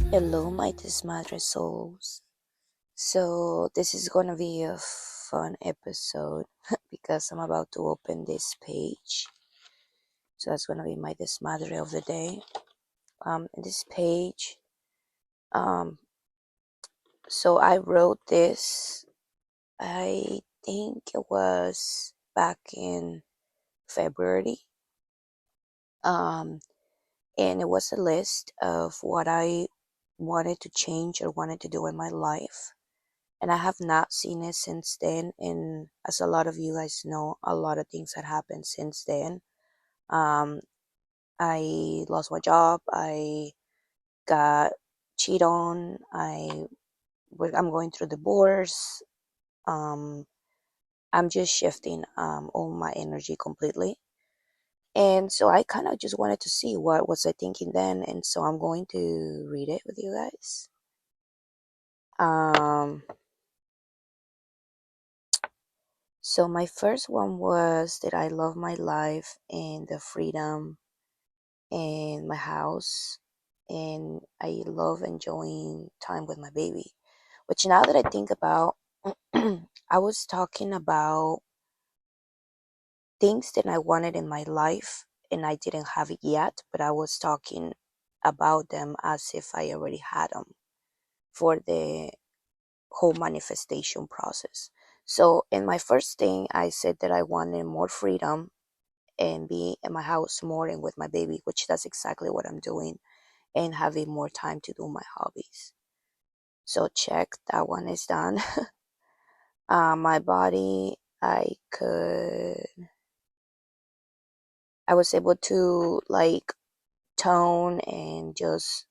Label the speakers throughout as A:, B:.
A: Hello, my Desmadre souls. So, this is gonna be a fun episode because I'm about to open this page. So, that's gonna be my Desmadre of the day. In this page, um, so I wrote this, I think it was back in February. Um, and it was a list of what I wanted to change or wanted to do in my life, and I have not seen it since then. And as a lot of you guys know, a lot of things had happened since then. Um, I lost my job. I got cheated on. I'm going through divorce. Um, I'm just shifting all my energy completely. And so I kind of just wanted to see what was I thinking then, and so I'm going to read it with you guys. Um, So my first one was that I love my life and the freedom and my house, and I love enjoying time with my baby. Which now that I think about, I was talking about things that I wanted in my life and I didn't have it yet, but I was talking about them as if I already had them for the whole manifestation process. So in my first thing, I said that I wanted more freedom and be in my house more and with my baby, which that's exactly what I'm doing, and having more time to do my hobbies. So check, that one is done. My body, I was able to like tone and just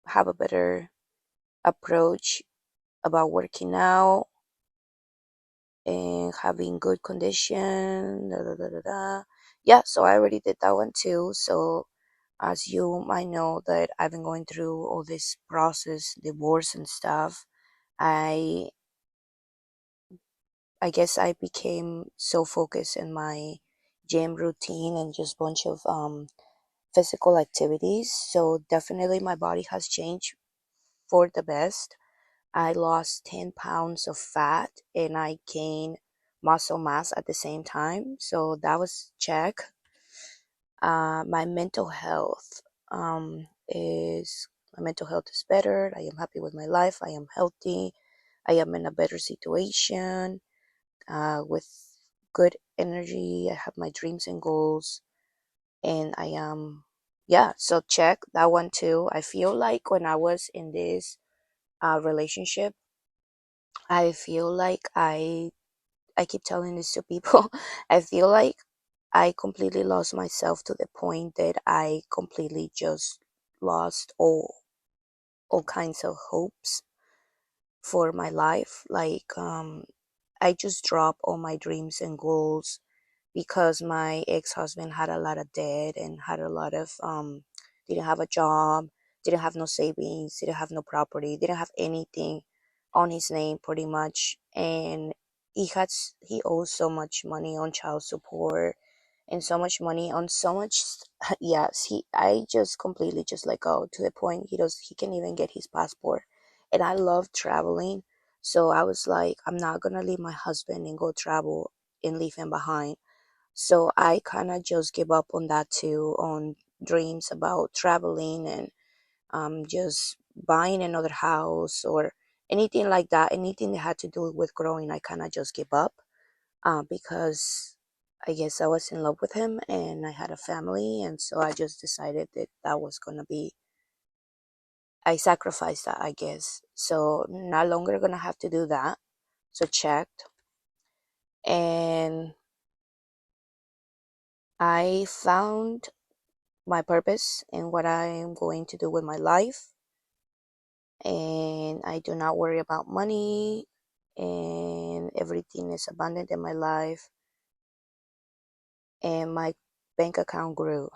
A: have a better approach about working out and having good condition. Da, da, da, da, da. Yeah, so I already did that one too. So as you might know that I've been going through all this process, divorce and stuff, I I guess I became so focused in my gym routine and just bunch of physical activities. So definitely my body has changed for the best. I lost 10 pounds of fat and I gained muscle mass at the same time. So that was check. My mental health is my mental health is better. I am happy with my life. I am healthy. I am in a better situation with good energy. I have my dreams and goals, and I am, yeah. So check that one too. I feel like when I was in this relationship, I feel like I keep telling this to people. I feel like I completely lost myself to the point that I completely just lost all kinds of hopes for my life. Like I just dropped all my dreams and goals because my ex-husband had a lot of debt and had a lot of didn't have a job, didn't have no savings, didn't have no property, didn't have anything on his name pretty much. And he owes so much money on child support and so much money on so much yes, he I just completely just let go to the point he can even get his passport. And I love traveling, so I was like, I'm not gonna leave my husband and go travel and leave him behind. So I kind of just give up on that too, on dreams about traveling and just buying another house or anything like that. Anything that had to do with growing, I kind of just give up because I guess I was in love with him and I had a family. And so I just decided that that was going to be, I sacrificed that, I guess. So no longer going to have to do that. So checked. And I found my purpose and what I am going to do with my life. And I do not worry about money, and everything is abundant in my life. And my bank account grew.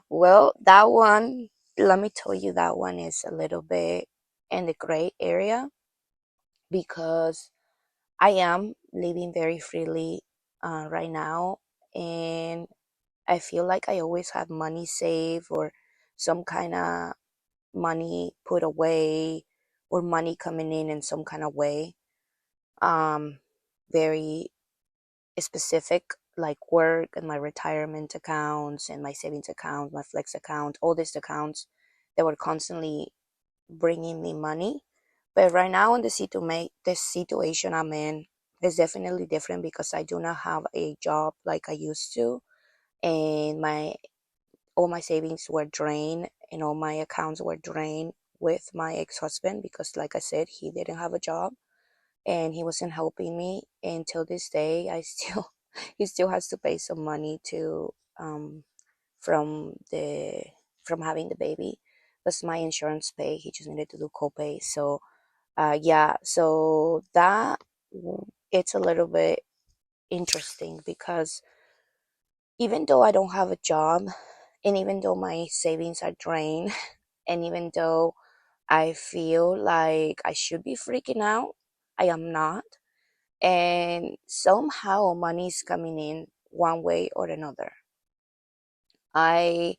A: Well, that one, let me tell you, that one is a little bit in the gray area because I am living very freely right now. And I feel like I always have money saved or some kind of money put away or money coming in some kind of way. Um, Very specific, like work and my retirement accounts and my savings account, my flex account, all these accounts that were constantly bringing me money. But right now in the situation I'm in is definitely different because I do not have a job like I used to, and my all my savings were drained and all my accounts were drained with my ex-husband because, like I said, he didn't have a job and he wasn't helping me. And till this day, I still he still has to pay some money to from the from having the baby. Plus my insurance pay. He just needed to do copay. So yeah, so that it's a little bit interesting because even though I don't have a job, and even though my savings are drained, and even though I feel like I should be freaking out, I am not. And somehow money is coming in one way or another. I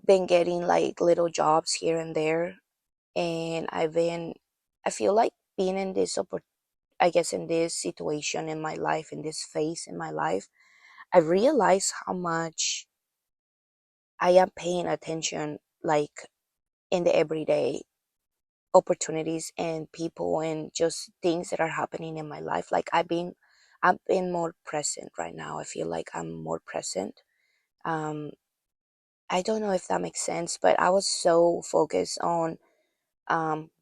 A: been getting like little jobs here and there, and I feel like being in this I guess in this situation in my life, in this phase in my life, I realize how much I am paying attention, like in the everyday opportunities and people and just things that are happening in my life. Like I've been more present right now. I feel like I'm more present. Um, I don't know if that makes sense, but I was so focused on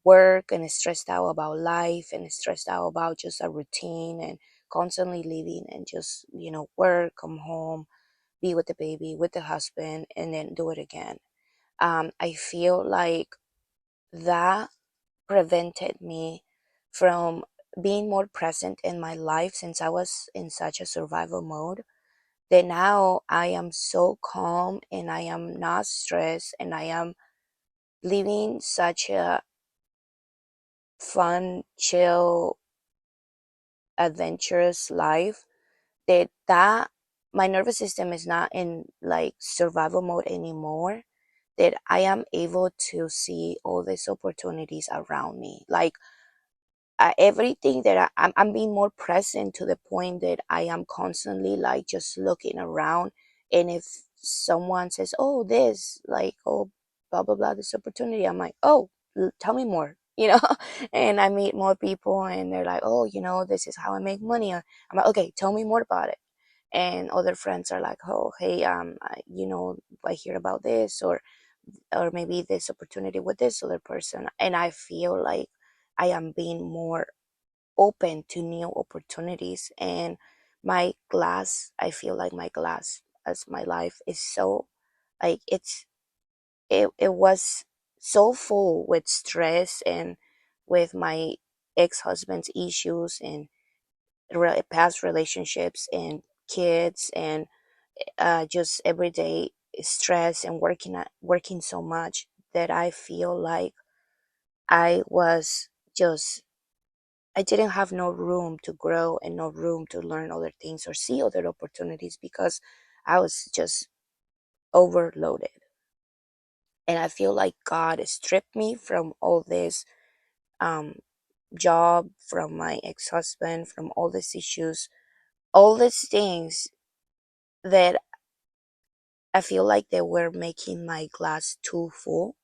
A: work and stressed out about life and stressed out about just a routine and constantly living and just, work, come home, be with the baby, with the husband, and then do it again. I feel like that prevented me from being more present in my life since I was in such a survival mode. That now I am so calm and I am not stressed and I am living such a fun, chill, adventurous life that my nervous system is not in like survival mode anymore. That I am able to see all these opportunities around me. Like everything that I'm being more present to the point that I am constantly like just looking around. And if someone says, oh, this, like, oh, blah, blah, blah, this opportunity, I'm like, oh, tell me more, and I meet more people and they're like, oh, this is how I make money. I'm like, okay, tell me more about it. And other friends are like, oh, hey, I hear about this, or maybe this opportunity with this other person. And I feel like I am being more open to new opportunities. And I feel like my glass as my life is so like it was so full with stress and with my ex-husband's issues and past relationships and kids and just everyday stress and working so much that I feel like I was just I didn't have no room to grow and no room to learn other things or see other opportunities because I was just overloaded. And I feel like God stripped me from all this um, job, from my ex husband, from all these issues, all these things that I feel like they were making my glass too full.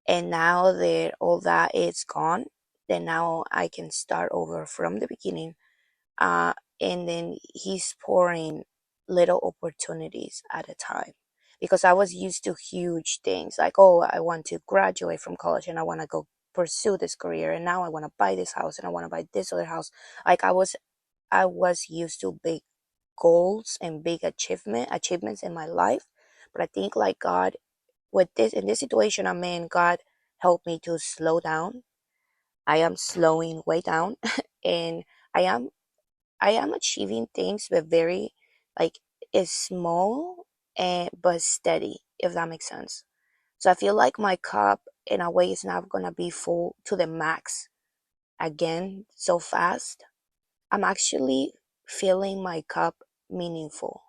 A: And now that all that is gone, then now I can start over from the beginning. uh, and then he's pouring little opportunities at a time because I was used to huge things like, oh, I want to graduate from college and I want to go pursue this career, and now I want to buy this house and I want to buy this other house. Like I was used to big goals and big achievements in my life. But I think like God, with this in this situation I'm in, God helped me to slow down. I am slowing way down and I am I am achieving things, but very like it's small and but steady, if that makes sense. So I feel like my cup in a way is not gonna be full to the max again so fast. I'm actually feeling my cup meaningful.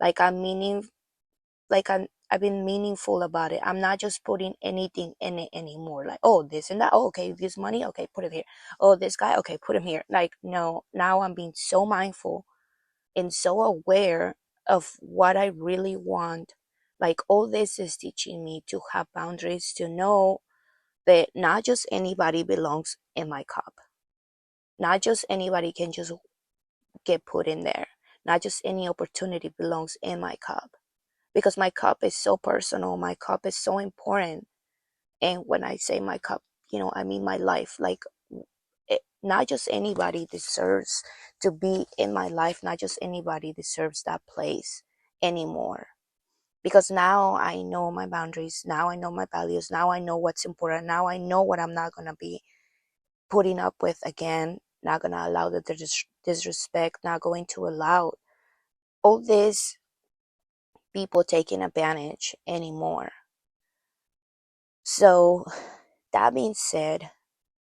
A: Like I'm meaning like I've been meaningful about it. I'm not just putting anything in it anymore. Like, oh, this and that. Oh, okay, this money. Okay, put it here. Oh, this guy. Okay, put him here. Like, no, now I'm being so mindful and so aware of what I really want. Like, all this is teaching me to have boundaries, to know that not just anybody belongs in my cup. Not just anybody can just get put in there. Not just any opportunity belongs in my cup. Because my cup is so personal, my cup is so important. And when I say my cup, I mean my life. Like, not just anybody deserves to be in my life, not just anybody deserves that place anymore. Because now I know my boundaries, now I know my values, now I know what's important, now I know what I'm not going to be putting up with again, not going to allow the disrespect, not going to allow all these people taking advantage anymore. So, that being said,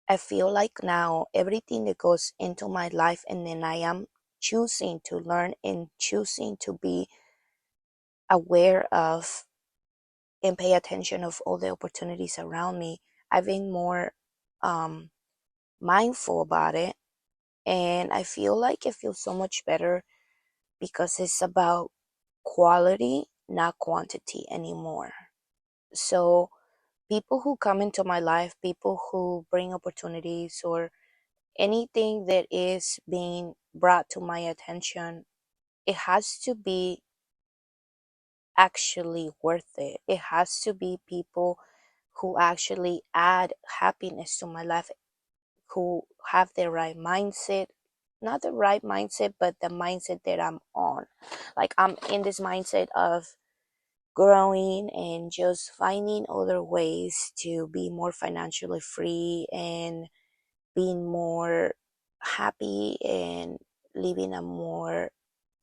A: I feel like now everything that goes into my life, and then I am choosing to learn and choosing to be aware of and pay attention of all the opportunities around me. I've been more um, mindful about it, and I feel like it feels so much better because it's about quality, not quantity anymore. So, people who come into my life, people who bring opportunities or anything that is being brought to my attention, it has to be actually worth it. It has to be people who actually add happiness to my life, who have the right mindset. Not the right mindset, but the mindset that I'm on. Like, I'm in this mindset of growing and just finding other ways to be more financially free and being more happy and living a more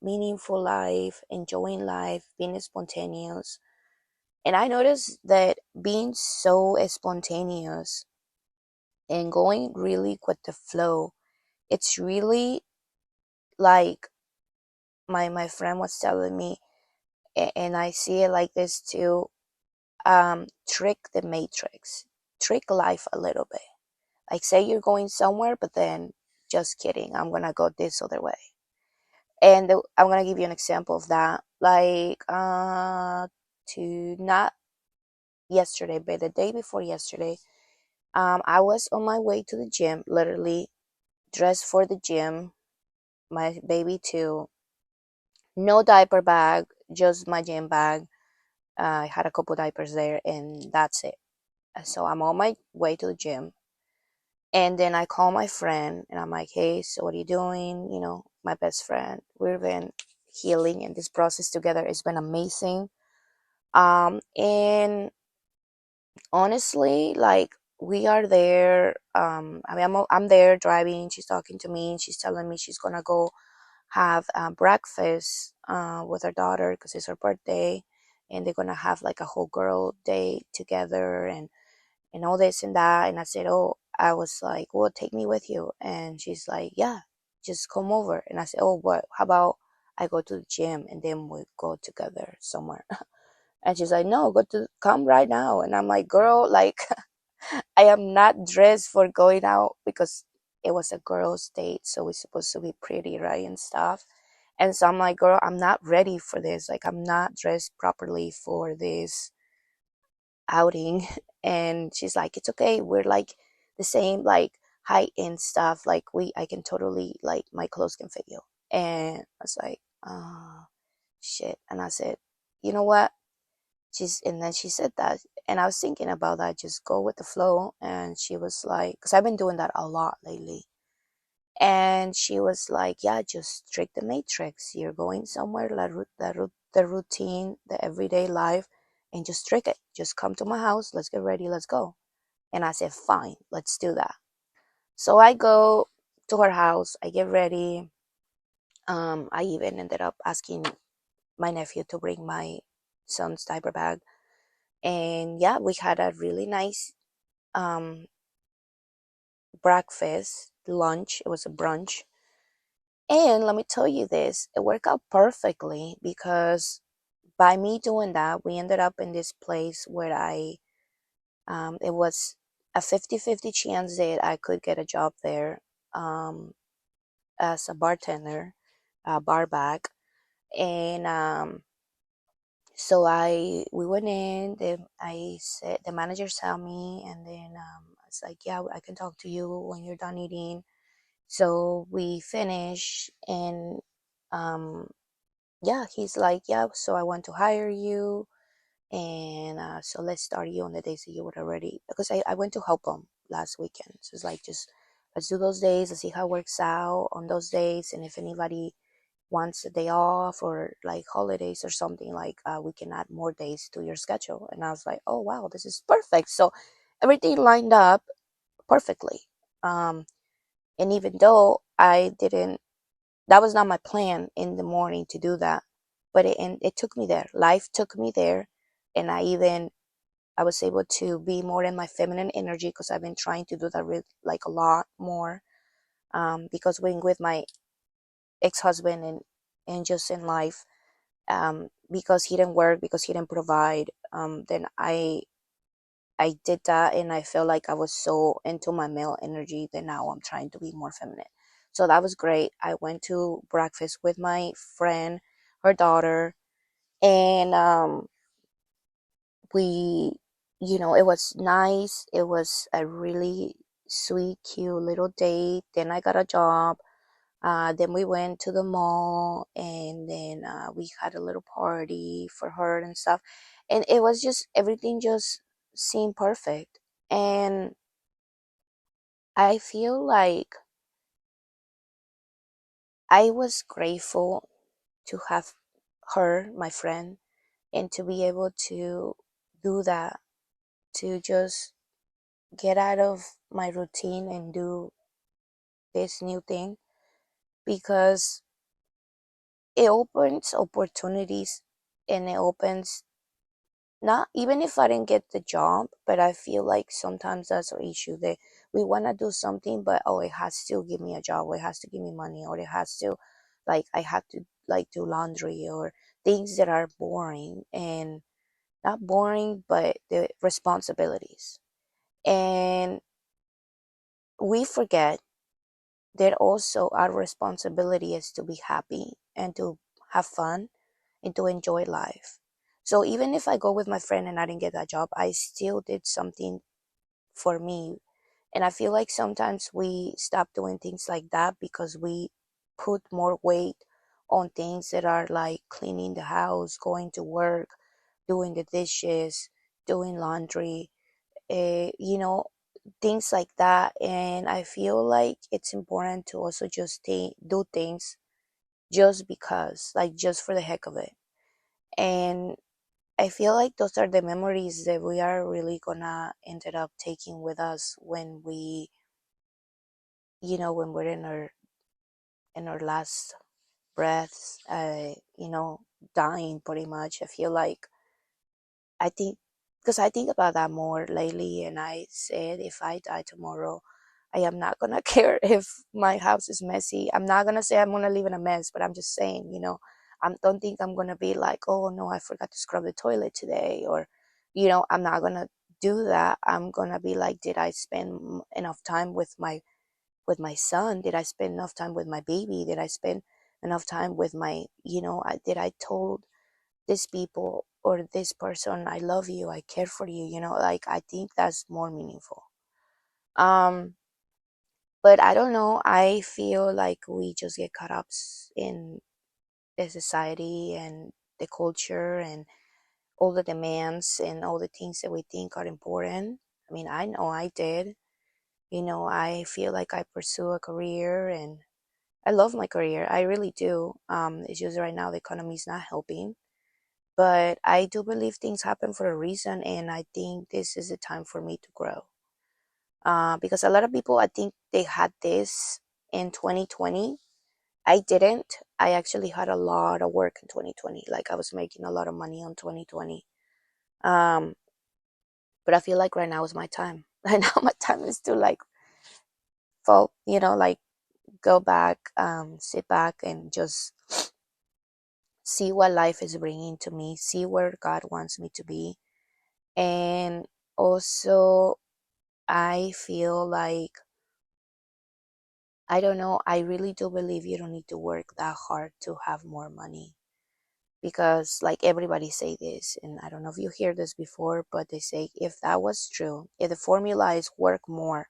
A: meaningful life, enjoying life, being spontaneous. And I noticed that being so spontaneous and going really with the flow, it's really like my friend was telling me, and I see it like this too. Trick the matrix, trick life a little bit. Like, say you're going somewhere, but then, just kidding, I'm gonna go this other way. And I'm gonna give you an example of that. Like, to not yesterday, but the day before yesterday, I was on my way to the gym, literally dressed for the gym, my baby too. No diaper bag, just my gym bag. I had a couple diapers there, and that's it. So I'm on my way to the gym, and then I call my friend, and I'm like, "Hey, so what are you doing?" My best friend. We've been healing in this process together. It's been amazing. And honestly, like, we are there. I mean, I'm there driving. She's talking to me, and she's telling me she's gonna go have breakfast with her daughter because it's her birthday, and they're gonna have like a whole girl day together, and all this and that. And I said, oh, I was like, well, take me with you. And she's like, yeah, just come over. And I said, oh, what? How about I go to the gym and then we go together somewhere? And she's like, no, come right now. And I'm like, girl, like, I am not dressed for going out because it was a girl's date, so we're supposed to be pretty, right, and stuff. And so I'm like, girl, I'm not ready for this. Like, I'm not dressed properly for this outing. And she's like, it's okay. We're like the same, like, height and stuff. Like, I can totally, like, my clothes can fit you. And I was like, oh, shit. And I said, you know what? And then she said that, and I was thinking about that, just go with the flow. And she was like, because I've been doing that a lot lately. And she was like, yeah, just trick the matrix. You're going somewhere, the routine, the everyday life, and just trick it. Just come to my house. Let's get ready. Let's go. And I said, fine, let's do that. So I go to her house. I get ready. I even ended up asking my nephew to bring my son's diaper bag. And yeah, we had a really nice um, breakfast, lunch. It was a brunch. And let me tell you this, it worked out perfectly because by me doing that, we ended up in this place where it was a 50-50 chance that I could get a job there, um, as a bartender, a bar back. And so we went in, I said, the manager saw me, and then I was like, yeah, I can talk to you when you're done eating. So we finished, and um, yeah, he's like, yeah, so I want to hire you. And so let's start you on the days that you would already, because I went to help him last weekend. So it's like, just let's do those days, let's see how it works out on those days. And if anybody wants a day off or like holidays or something, like we can add more days to your schedule. And I was like, oh wow, this is perfect. So everything lined up perfectly. Um, and even though I didn't, that was not my plan in the morning to do that, but it took me there. Life took me there. And I was able to be more in my feminine energy, because I've been trying to do that like a lot more. Because when with my ex-husband, and just in life, because he didn't work, because he didn't provide, then I did that, and I felt like I was so into my male energy that now I'm trying to be more feminine. So that was great. I went to breakfast with my friend, her daughter, and we, it was nice. It was a really sweet, cute little date. Then I got a job. Then we went to the mall, and then we had a little party for her and stuff. And it was just, everything just seemed perfect. And I feel like I was grateful to have her, my friend, and to be able to do that, to just get out of my routine and do this new thing, because it opens opportunities, and it opens, not even if I didn't get the job, but I feel like sometimes that's our issue, that we want to do something, but oh, it has to give me a job, or it has to give me money, or it has to, like, I have to like do laundry, or things that are boring, and not boring, but the responsibilities. And we forget that also our responsibility is to be happy, and to have fun, and to enjoy life. So even if I go with my friend and I didn't get that job, I still did something for me. And I feel like sometimes we stop doing things like that, because we put more weight on things that are like cleaning the house, going to work, doing the dishes, doing laundry, you know, things like that. And I feel like it's important to also just do things just because, like, just for the heck of it. And I feel like those are the memories that we are really gonna ended up taking with us when when we're in our last breaths, dying pretty much. I feel like, I think, because I think about that more lately, and I said, if I die tomorrow, I am not gonna care if my house is messy. I'm not gonna say I'm gonna live in a mess, but I'm just saying, I don't think I'm gonna be like, oh no, I forgot to scrub the toilet today, or, I'm not gonna do that. I'm gonna be like, did I spend enough time with my son? Did I spend enough time with my baby? Did I spend enough time with did I told these people or this person, I love you, I care for you, like, I think that's more meaningful. um but I don't know, I feel like we just get caught up in the society and the culture and all the demands and all the things that we think are important. I mean, I know I did. I feel like I pursue a career, and I love my career, I really do. It's just right now the economy is not helping. But I do believe things happen for a reason, and I think this is a time for me to grow. Because a lot of people, I think they had this in 2020. I didn't. I actually had a lot of work in 2020. Like, I was making a lot of money on 2020. Um, but I feel like right now is my time. Right now, my time is to like fall, like go back, sit back, and just see what life is bringing to me, see where God wants me to be. And also, I feel like, I don't know, I really do believe you don't need to work that hard to have more money. Because, like, everybody say this, and I don't know if you hear this before, but they say if that was true, if the formula is work more,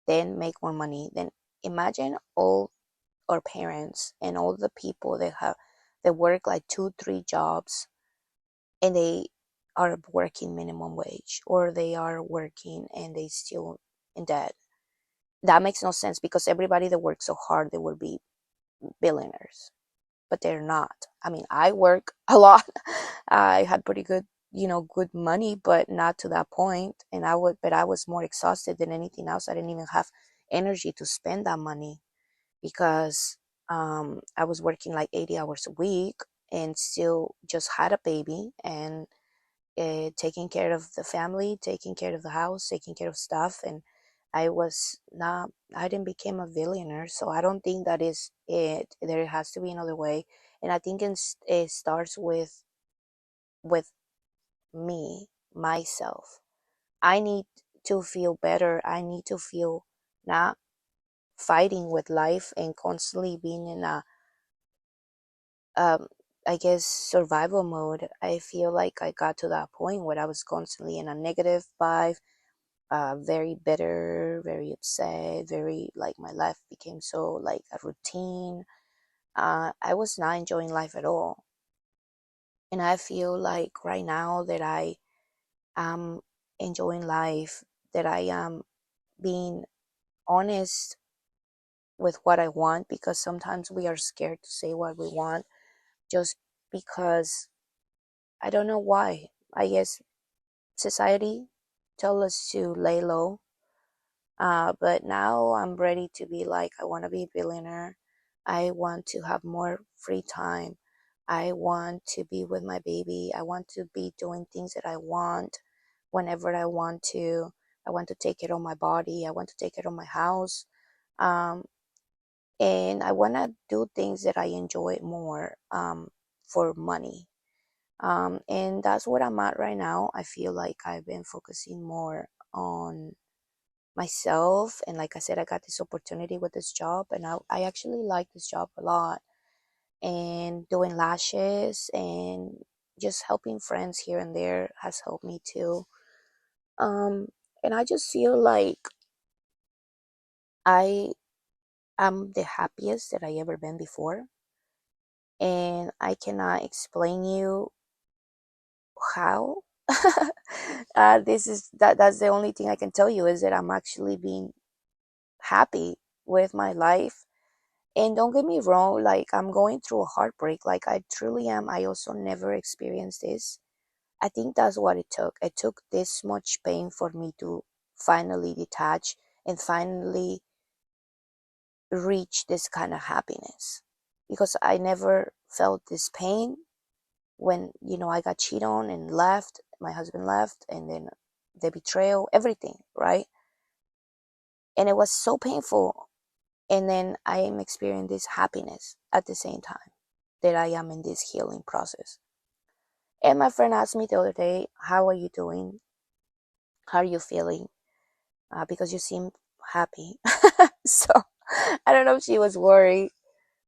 A: then make more money, then imagine all our parents and all the people that work like 2 3 jobs, and they are working minimum wage, or they are working and they still in debt. That makes no sense, because everybody that works so hard, they will be billionaires, but they're not. I mean, I work a lot. I had pretty good, good money, but not to that point. And but I was more exhausted than anything else. I didn't even have energy to spend that money, because I was working like 80 hours a week, and still just had a baby, and taking care of the family, taking care of the house, taking care of stuff. And I didn't become a billionaire. So I don't think that is it. There has to be another way. And I think it starts with me, myself. I need to feel better. I need to feel not fighting with life and constantly being in a, um, I guess, survival mode. I feel like I got to that point where I was constantly in a negative vibe, very bitter, very upset, very like my life became so like a routine. I was not enjoying life at all. And I feel like right now that I am enjoying life, that I am being honest with what I want, because sometimes we are scared to say what we want, just because I don't know why. I guess society tell us to lay low. But now I'm ready to be like, I want to be a billionaire. I want to have more free time. I want to be with my baby. I want to be doing things that I want whenever I want to. I want to take care of my body. I want to take care of my house. Um, and I want to do things that I enjoy more, for money. And that's what I'm at right now. I feel like I've been focusing more on myself. And like I said, I got this opportunity with this job, and I actually like this job a lot. And doing lashes and just helping friends here and there has helped me too. Um, and I just feel like I am the happiest that I ever been before. And I cannot explain you how. This is that's the only thing I can tell you, is that I'm actually being happy with my life. And don't get me wrong, like, I'm going through a heartbreak, like I truly am. I also never experienced this. I think that's what it took. It took this much pain for me to finally detach and finally reach this kind of happiness, because I never felt this pain when, I got cheated on and left, my husband left, and then the betrayal, everything, right? And it was so painful. And then I am experiencing this happiness at the same time that I am in this healing process. And my friend asked me the other day, how are you doing? How are you feeling? Because you seem happy. So I don't know if she was worried.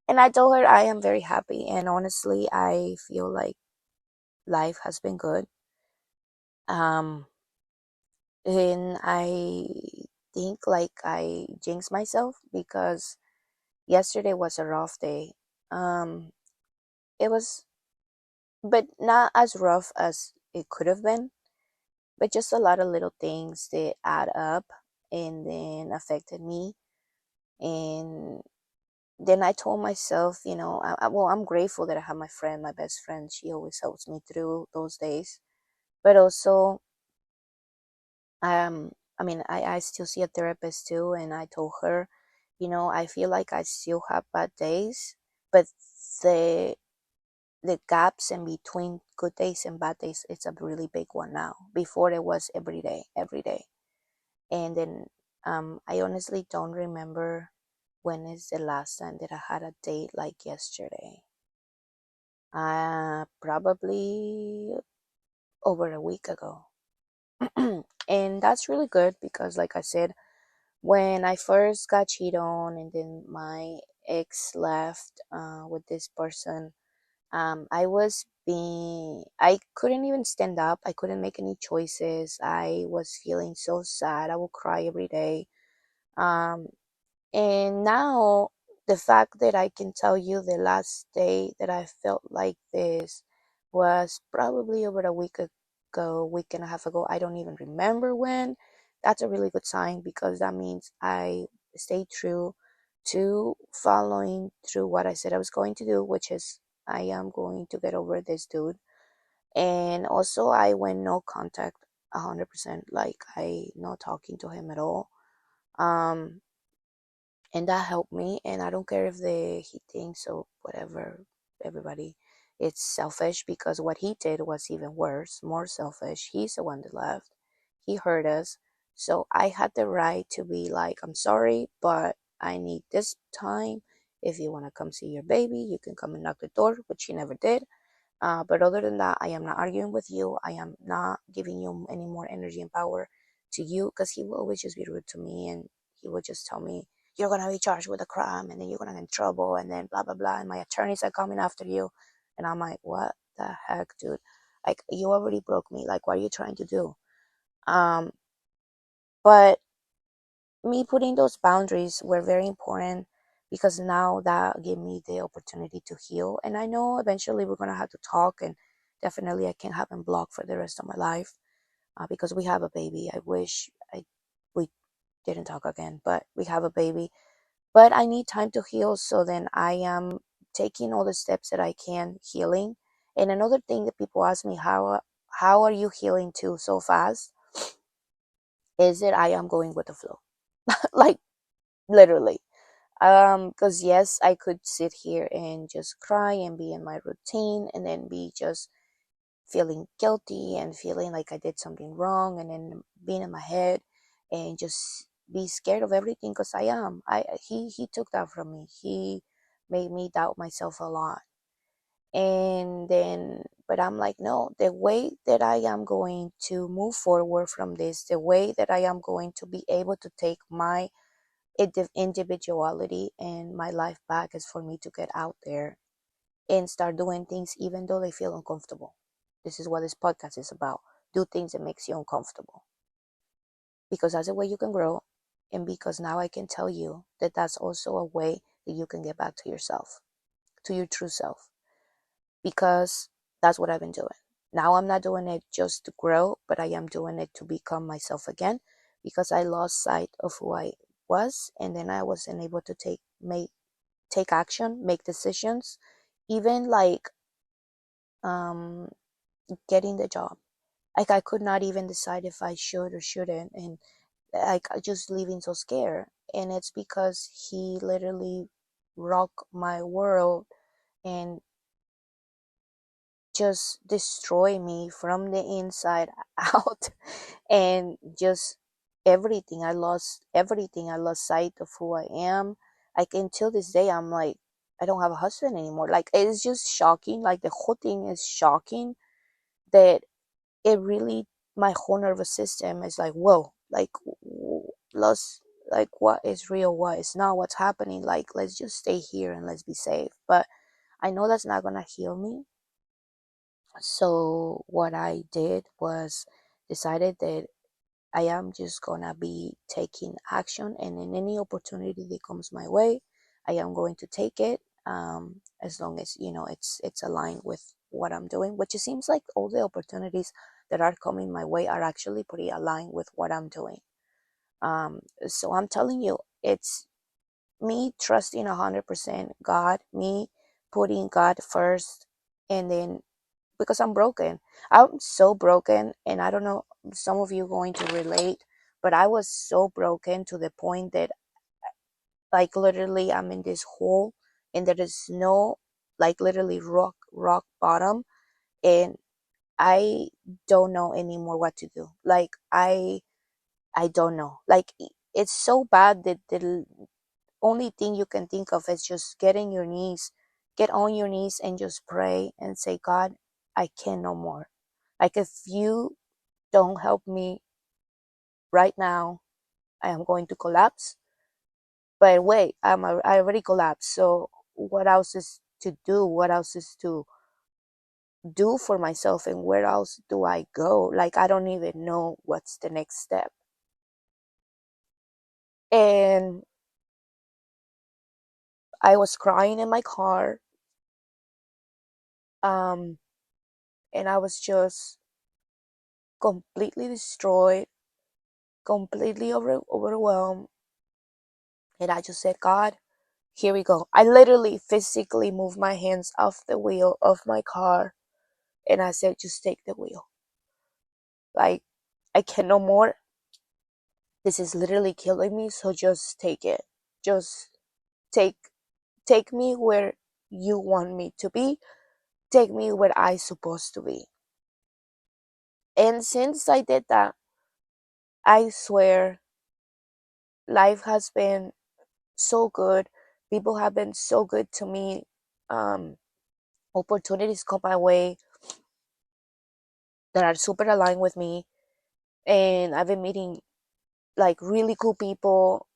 A: And I told her I am very happy. And honestly, I feel like life has been good. Um, and I think like I jinxed myself, because yesterday was a rough day. It was, but not as rough as it could have been, but just a lot of little things that add up and then affected me. And then I told myself, well, I'm grateful that I have my friend, my best friend. She always helps me through those days. But also, I mean, I still see a therapist too, and I told her, I feel like I still have bad days, but the the gaps in between good days and bad days, it's a really big one now. Before it was every day, every day. And then, I honestly don't remember when is the last time that I had a date like yesterday. probably over a week ago. And that's really good because, like I said, when I first got cheated on and then my ex left with this person, I couldn't even stand up. I couldn't make any choices. I was feeling so sad. I would cry every day. Um, and now, the fact that I can tell you the last day that I felt like this was probably over a week ago, week and a half ago. I don't even remember when. That's a really good sign because that means I stayed true to following through what I said I was going to do, which is I am going to get over this dude. And also, I went no contact 100%, like I not talking to him at all. Um, and that helped me, and I don't care if he thinks or whatever, everybody, it's selfish because what he did was even worse, more selfish. He's the one that left. He hurt us. So I had the right to be like, I'm sorry, but I need this time. If you want to come see your baby, you can come and knock the door, which he never did. But other than that, I am not arguing with you. I am not giving you any more energy and power to you because he will always just be rude to me, and he will just tell me, you're going to be charged with a crime and then you're going to get in trouble and then blah, blah, blah. And my attorneys are coming after you. And I'm like, what the heck, dude? Like, you already broke me. Like, what are you trying to do? Um, but me putting those boundaries were very important because now that gave me the opportunity to heal. And I know eventually we're gonna have to talk, and definitely I can't have him blocked for the rest of my life because we have a baby. I wish we didn't talk again, but we have a baby. But I need time to heal, so then I am taking all the steps that I can healing. And another thing that people ask me, how are you healing too so fast? Is that I am going with the flow, like literally. Because yes, I could sit here and just cry and be in my routine and then be just feeling guilty and feeling like I did something wrong and then being in my head and just be scared of everything because I am. He took that from me. He made me doubt myself a lot. And then but I'm like, no, the way that I am going to move forward from this, the way that I am going to be able to take my individuality and my life back is for me to get out there and start doing things even though they feel uncomfortable. This is what this podcast is about. Do things that makes you uncomfortable because that's a way you can grow, and because now I can tell you that that's also a way that you can get back to yourself, to your true self, because that's what I've been doing. Now I'm not doing it just to grow, but I am doing it to become myself again because I lost sight of who I was, and then I wasn't able to take action, make decisions, even like um getting the job. Like I could not even decide if I should or shouldn't, and like I just leaving so scared. And it's because he literally rocked my world and just destroy me from the inside out. And just everything, I lost everything. I lost sight of who I am. Like until this day I'm like, I don't have a husband anymore. Like it's just shocking. Like the whole thing is shocking that it really, my whole nervous system is like, whoa, like lost, like what is real, what is not, what's happening. Like let's just stay here and let's be safe. But I know that's not gonna heal me. So what I did was decided that I am just gonna be taking action, and in any opportunity that comes my way, I am going to take it. As long as it's aligned with what I'm doing, which it seems like all the opportunities that are coming my way are actually pretty aligned with what I'm doing. So I'm telling you, it's me trusting 100% God, me putting God first, and then because I'm broken. I'm so broken, and I don't know, some of you going to relate, but I was so broken to the point that, like, literally, I'm in this hole, and there is no, like, literally rock bottom, and I don't know anymore what to do. Like, I don't know. Like, it's so bad that the only thing you can think of is just getting your knees get on your knees and just pray and say, God, I can no more. Like, if you don't help me right now, I am going to collapse. But wait, I already collapsed. So what else is to do? What else is to do for myself? And where else do I go? Like, I don't even know what's the next step. And I was crying in my car. Um, and I was just completely destroyed, completely overwhelmed. And I just said, God, here we go. I literally physically moved my hands off the wheel of my car, and I said, just take the wheel. Like, I can no more. This is literally killing me, so just take it. Just take take me where you want me to be. Take me where I supposed to be. And since I did that, I swear life has been so good. People have been so good to me. Um, Opportunities come my way that are super aligned with me. And I've been meeting like really cool people,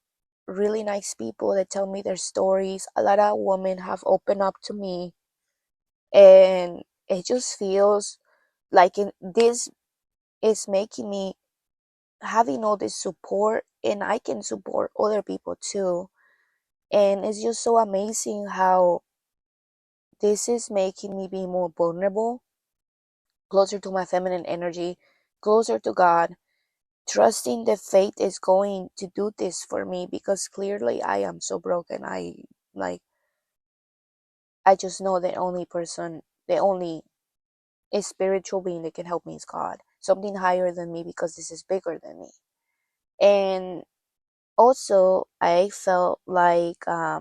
A: really nice people that tell me their stories. A lot of women have opened up to me, and it just feels like this is making me having all this support, and I can support other people too. And it's just so amazing how this is making me be more vulnerable, closer to my feminine energy, closer to God, trusting that fate is going to do this for me, because clearly I am so broken. Like I just know the only spiritual being that can help me is God, something higher than me, because this is bigger than me. And also, I felt like, I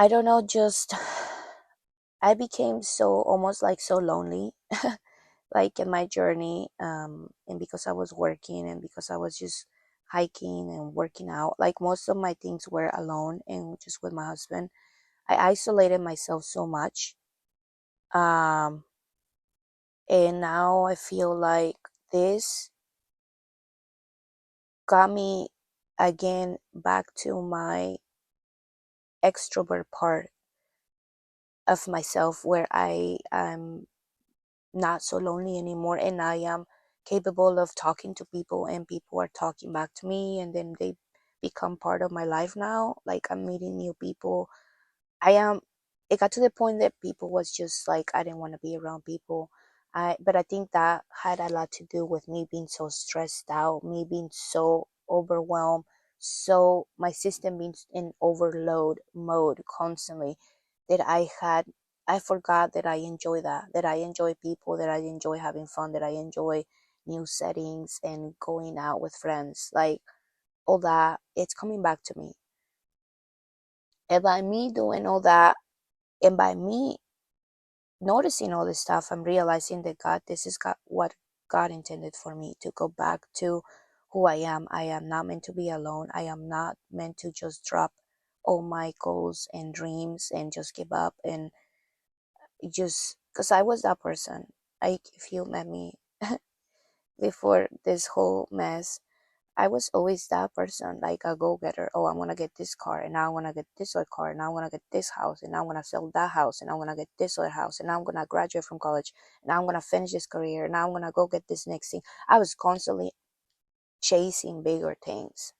A: don't know, just I became so almost like so lonely, like in my journey, and because I was working and because I was just hiking and working out, like most of my things were alone and just with my husband. I isolated myself so much. Um, and now I feel like this got me again back to my extrovert part of myself, where I am not so lonely anymore, and I am capable of talking to people, and people are talking back to me, and then they become part of my life now. Like, I'm meeting new people. I am It got to the point that people was just like, I didn't want to be around people. But I think that had a lot to do with me being so stressed out, me being so overwhelmed, so my system being in overload mode constantly, that I forgot that I enjoy that I enjoy people, that I enjoy having fun, that I enjoy new settings and going out with friends. Like, all that, it's coming back to me. And by me doing all that, and by me noticing all this stuff, I'm realizing that this is what God intended for me, to go back to who I am. I am not meant to be alone. I am not meant to just drop all my goals and dreams and just give up, and just because I was that person. Like, if you met me before this whole mess, I was always that person, like a go-getter. Oh, I want to get this car, and now I want to get this other car, and now I want to get this house, and now I want to sell that house, and I want to get this other house, and now I'm going to graduate from college, and now I'm going to finish this career, and now I'm going to go get this next thing. I was constantly chasing bigger things.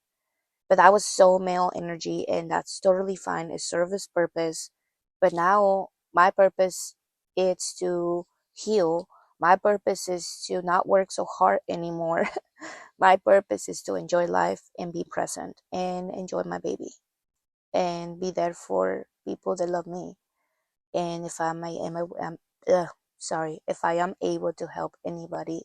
A: But that was so male energy, and that's totally fine. It served its purpose. But now my purpose is to heal. My purpose is to not work so hard anymore. My purpose is to enjoy life and be present and enjoy my baby and be there for people that love me. And if if I am able to help anybody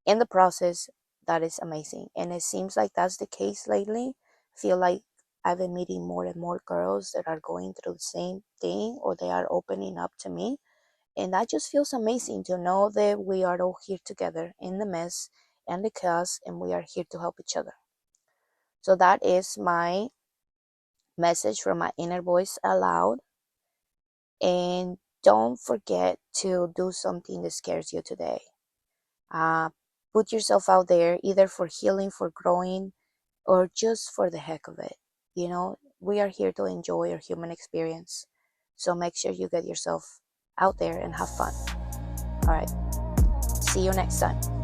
A: in the process, that is amazing. And it seems like that's the case lately. I feel like I've been meeting more and more girls that are going through the same thing, or they are opening up to me. And that just feels amazing to know that we are all here together in the mess, and the chaos, and we are here to help each other. So that is my message from my inner voice aloud. And don't forget to do something that scares you today. Uh, Put yourself out there, either for healing, for growing, or just for the heck of it. We are here to enjoy our human experience. So make sure you get yourself out there and have fun. All right. See you next time.